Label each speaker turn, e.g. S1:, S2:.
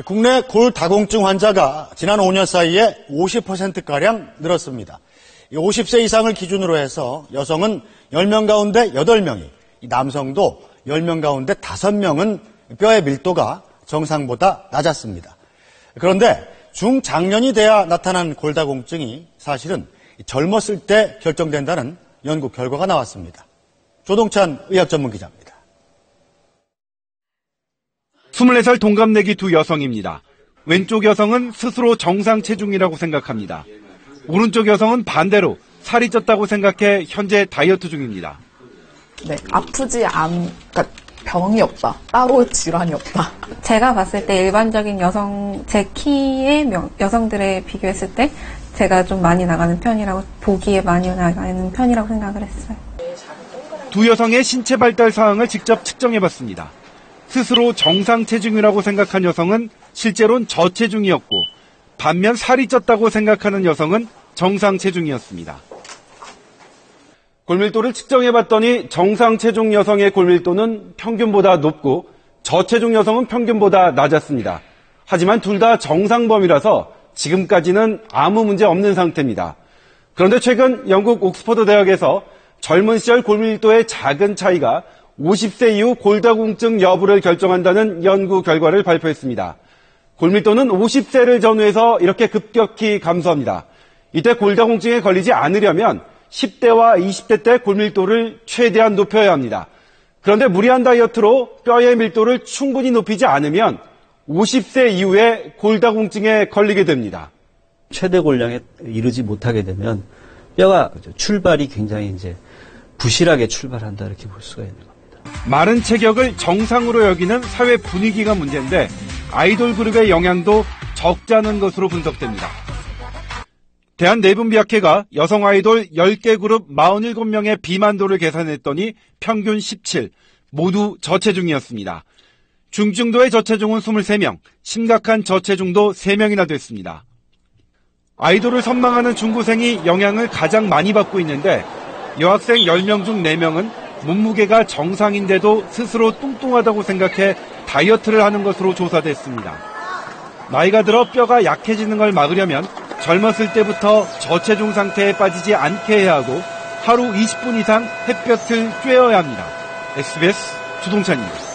S1: 국내 골다공증 환자가 지난 5년 사이에 50%가량 늘었습니다. 50세 이상을 기준으로 해서 여성은 10명 가운데 8명이, 남성도 10명 가운데 5명은 뼈의 밀도가 정상보다 낮았습니다. 그런데 중장년이 돼야 나타난 골다공증이 사실은 젊었을 때 결정된다는 연구 결과가 나왔습니다. 조동찬 의학전문기자입니다.
S2: 24살 동갑내기 두 여성입니다. 왼쪽 여성은 스스로 정상 체중이라고 생각합니다. 오른쪽 여성은 반대로 살이 쪘다고 생각해 현재 다이어트 중입니다.
S3: 네, 그러니까 병이 없다. 따로 질환이 없다.
S4: 제가 봤을 때 일반적인 여성, 제 키의 여성들에 비교했을 때 제가 좀 많이 나가는 편이라고, 보기에 많이 나가는 편이라고 생각을 했어요.
S2: 두 여성의 신체 발달 사항을 직접 측정해봤습니다. 스스로 정상 체중이라고 생각한 여성은 실제로는 저체중이었고, 반면 살이 쪘다고 생각하는 여성은 정상 체중이었습니다. 골밀도를 측정해봤더니 정상 체중 여성의 골밀도는 평균보다 높고 저체중 여성은 평균보다 낮았습니다. 하지만 둘 다 정상범위라서 지금까지는 아무 문제 없는 상태입니다. 그런데 최근 영국 옥스퍼드 대학에서 젊은 시절 골밀도의 작은 차이가 50세 이후 골다공증 여부를 결정한다는 연구 결과를 발표했습니다. 골밀도는 50세를 전후해서 이렇게 급격히 감소합니다. 이때 골다공증에 걸리지 않으려면 10대와 20대 때 골밀도를 최대한 높여야 합니다. 그런데 무리한 다이어트로 뼈의 밀도를 충분히 높이지 않으면 50세 이후에 골다공증에 걸리게 됩니다.
S5: 최대 골량에 이르지 못하게 되면 뼈가 출발이 굉장히 이제 부실하게 출발한다 이렇게 볼 수가 있는 겁니다.
S2: 마른 체격을 정상으로 여기는 사회 분위기가 문제인데 아이돌 그룹의 영향도 적지 않은 것으로 분석됩니다. 대한내분비학회가 여성 아이돌 10개 그룹 47명의 비만도를 계산했더니 평균 17, 모두 저체중이었습니다. 중증도의 저체중은 23명, 심각한 저체중도 3명이나 됐습니다. 아이돌을 선망하는 중고생이 영향을 가장 많이 받고 있는데 여학생 10명 중 4명은 몸무게가 정상인데도 스스로 뚱뚱하다고 생각해 다이어트를 하는 것으로 조사됐습니다. 나이가 들어 뼈가 약해지는 걸 막으려면 젊었을 때부터 저체중 상태에 빠지지 않게 해야 하고 하루 20분 이상 햇볕을 쬐어야 합니다. SBS 조동찬입니다.